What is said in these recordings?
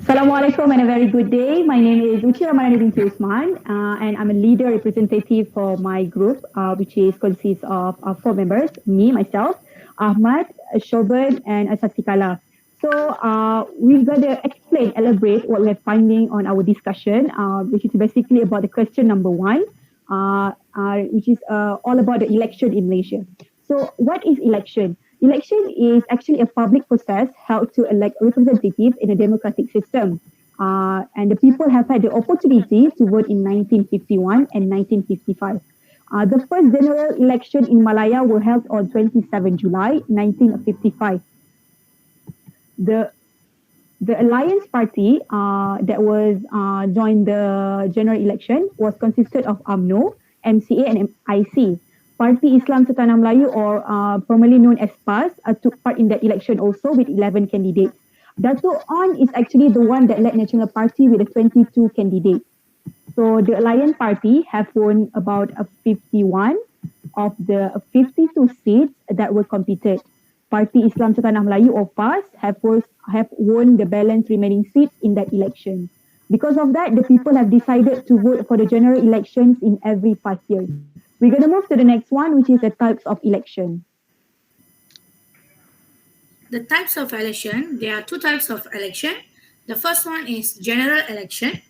Assalamualaikum and a very good day. My name is Uchi Ramadhani binti Usman, and I'm a leader representative for my group, which is consists of four members: me, myself, Ahmad, Shoban, and Asasikala. So we're gonna explain, elaborate what we're finding on our discussion, which is basically about the question number one, which is all about the election in Malaysia. So what is election? Election is actually a public process held to elect representatives in a democratic system. And the people have had the opportunity to vote in 1951 and 1955. The first general election in Malaya were held on 27 July 1955. The the Alliance Party that was joined the general election was consisted of UMNO, MCA, and IC. Parti Islam Setanah Melayu, or formerly known as PAS, took part in the election also with 11 candidates. Dato' On is actually the one that led National Party with the 22 candidates. So the Alliance Party have won about 51 of the 52 seats that were competed. Parti Islam Setanah Melayu, or PAS have won the balance remaining seats in that election. Because of that, the people have decided to vote for the general elections in every 5 years. We're going to move to the next one, which is the types of election. The types of election, there are two types of election. The first one is general election,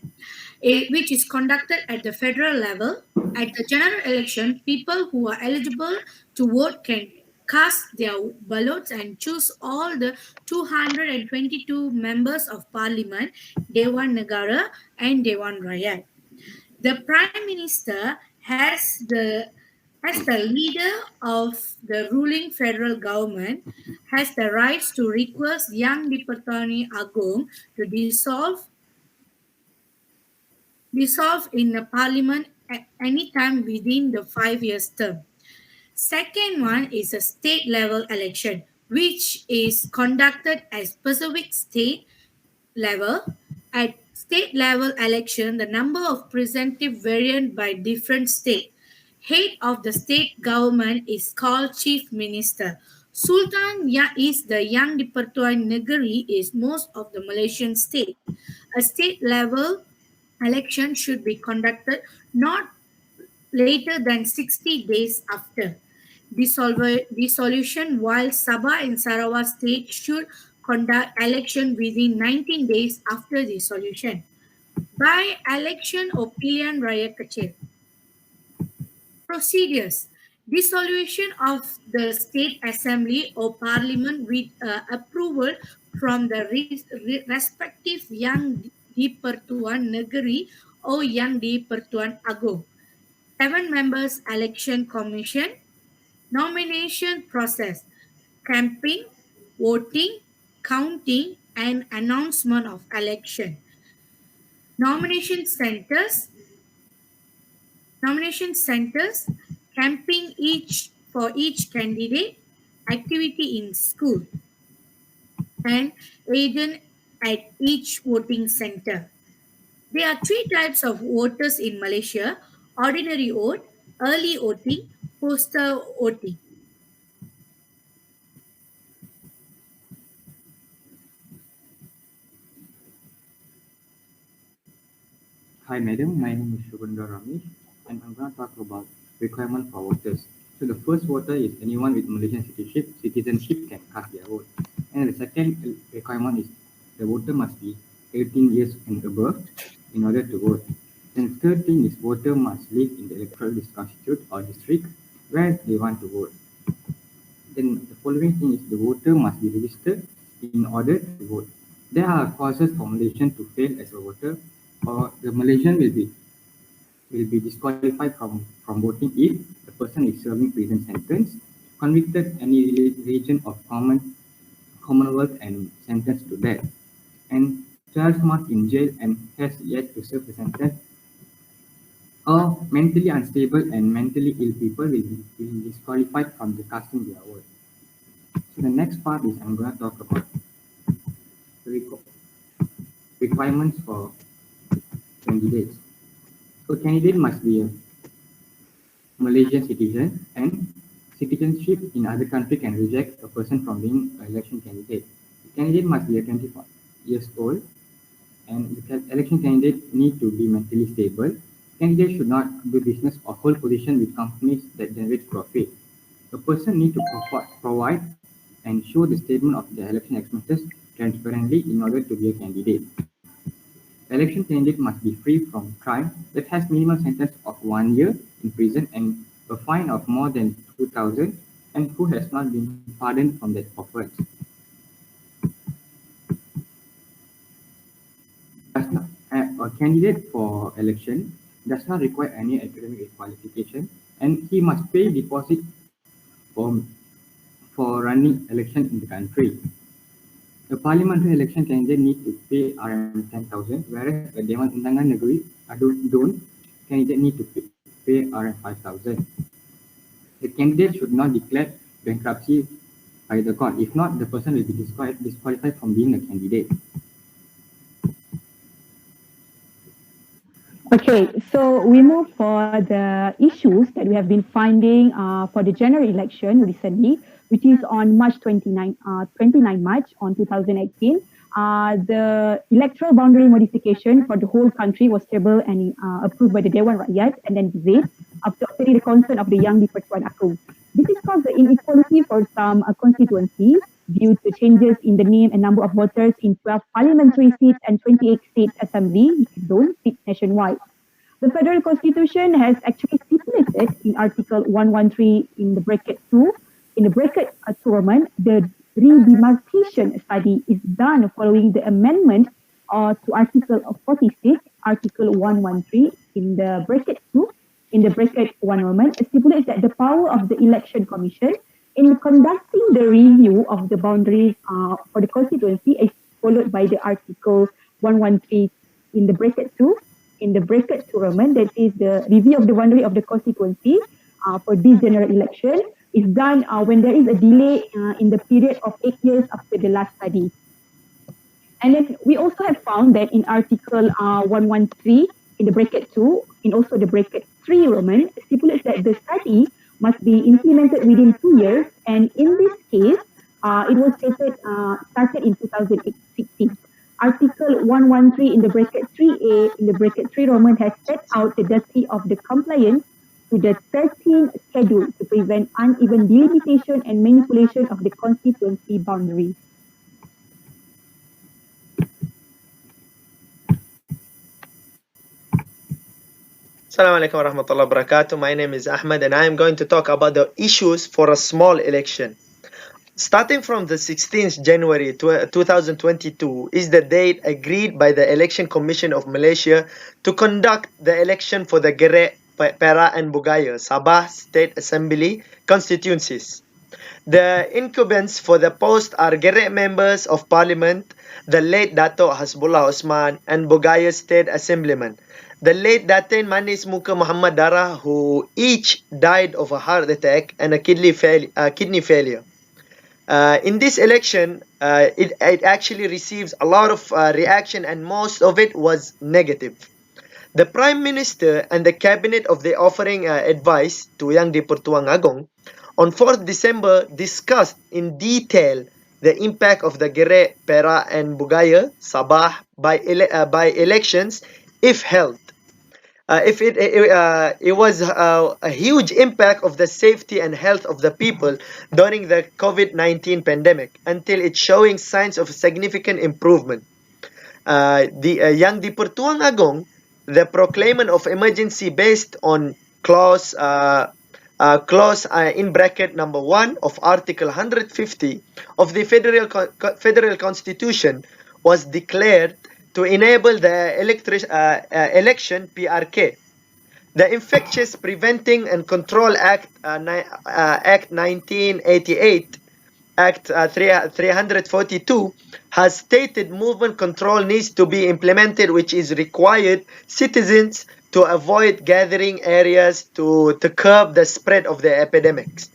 which is conducted at the federal level. At the general election, people who are eligible to vote can cast their ballots and choose all the 222 members of parliament, Dewan Negara and Dewan Rakyat. The Prime Minister as the leader of the ruling federal government has the rights to request Yang di-Pertuan Agong to dissolve in the parliament at any time within the 5 years term. Second one is a state level election, which is conducted at specific state level. At state level election, the number of representative vary by different state. Head of the state government is called chief minister. Sultan is the Yang di-Pertuan Negeri is most of the Malaysian state. A state level election should be conducted not later than 60 days after dissolution, while Sabah and Sarawak state should conduct election within 19 days after dissolution. By election or pilihan raya kecil. Procedures. Dissolution of the state assembly or parliament with approval from the respective Yang di-Pertuan Negeri or Yang di-Pertuan Agong. 7 members election commission. Nomination process. Campaign, voting, counting, and announcement of election. Nomination centers, camping for each candidate, activity in school, and agent at each voting center. There are 3 types of voters in Malaysia: ordinary vote, early voting, postal voting. Hi, madam. My name is Shubhendra Ramesh, and I'm going to talk about requirement for voters. So the first voter is anyone with Malaysian citizenship can cast their vote. And the second requirement is the voter must be 18 years and above in order to vote. And the third thing is voter must live in the electoral constitute or district where they want to vote. Then the following thing is the voter must be registered in order to vote. There are causes for Malaysian to fail as a voter, or the Malaysian will be disqualified from voting if the person is serving prison sentence, convicted any region of Commonwealth and sentenced to death, and 12 months in jail and has yet to serve the sentence, or mentally unstable and mentally ill people will be disqualified from the casting their vote. So the next part is I'm going to talk about requirements for candidates. So candidate must be a Malaysian citizen, and citizenship in other country can reject a person from being an election candidate. The candidate must be 24 years old, and the election candidate need to be mentally stable. Candidates should not do business or hold position with companies that generate profit. A person need to provide and show the statement of the election expenses transparently in order to be a candidate. Election candidate must be free from crime that has minimum sentence of 1 year in prison and a fine of more than 2,000 and who has not been pardoned from that offence. Does not, a candidate for election does not require any academic qualification and he must pay deposit for, for running election in the country. A parliamentary election candidate need to pay RM10,000, whereas a Dewan Undangan Negeri don't candidate need to pay RM5,000. The candidate should not declare bankruptcy by the court. If not, the person will be disqualified from being a candidate. Okay, so we move for the issues that we have been finding for the general election recently, which is on March 29 March on 2018. The electoral boundary modification for the whole country was tabled and approved by the Dewan Rakyat and then delayed after obtaining the consent of the Yang di-Pertuan Agong. This has caused the inequality for some constituencies due to changes in the name and number of voters in 12 parliamentary seats and 28 state assembly zone seats nationwide. The federal constitution has actually stipulated in Article 113 in the bracket 2, in the bracket 2 Roman, the redemarcation study is done following the amendment to Article 46, Article 113 in the bracket 2, in the bracket 1 Roman, stipulates that the power of the election commission in conducting the review of the boundaries for the constituency is followed by the Article 113 in the bracket 2, in the bracket 2 Roman, that is the review of the boundary of the constituency for this general election is done when there is a delay in the period of 8 years after the last study. And then we also have found that in Article 113 in the bracket 2, in also the bracket 3 Roman, stipulates that the study must be implemented within 2 years. And in this case, it was started in 2016. Article 113 in the bracket 3A in the bracket 3 Roman has set out the duty of the compliance to the 13th schedule to prevent uneven delimitation and manipulation of the constituency boundaries. Assalamualaikum warahmatullahi wabarakatuh. My name is Ahmed and I am going to talk about the issues for a small election. Starting from the 16th January 2022 is the date agreed by the Election Commission of Malaysia to conduct the election for the Gerek, Perak and Bugaya, Sabah State Assembly constituencies. The incumbents for the post are Gerek members of Parliament, the late Dato' Hasbullah Osman and Bugaya State Assemblyman. The late Datin Manis Muka Muhammad Dara, who each died of a heart attack and a kidney failure. In this election, it actually receives a lot of reaction and most of it was negative. The Prime Minister and the Cabinet of the offering advice to Yang di-Pertuan Agong on 4th December discussed in detail the impact of the Gerek, Perak and Bugaya, Sabah by elections if held. It was a huge impact of the safety and health of the people during the COVID-19 pandemic until it's showing signs of significant improvement. Yang di-Pertuan Agong, the proclaimment of emergency based on clause in bracket number 1 of Article 150 of the Federal Constitution was declared to enable the election PRK. The Infectious Preventing and Control Act 1988, Act 342, has stated movement control needs to be implemented, which is required citizens to avoid gathering areas to curb the spread of the epidemics.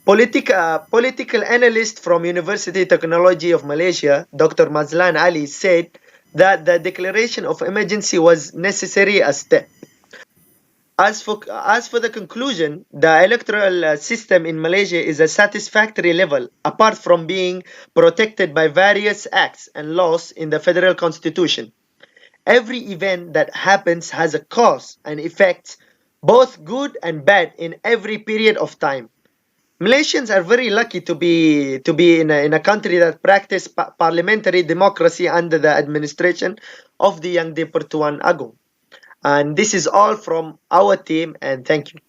Political analyst from University Technology of Malaysia, Dr. Mazlan Ali, said that the declaration of emergency was necessary as step. As for the conclusion, the electoral system in Malaysia is a satisfactory level, apart from being protected by various acts and laws in the federal constitution. Every event that happens has a cause and effect, both good and bad, in every period of time. Malaysians are very lucky to be in a country that practice parliamentary democracy under the administration of the Yang di-Pertuan Agong. And this is all from our team, and thank you.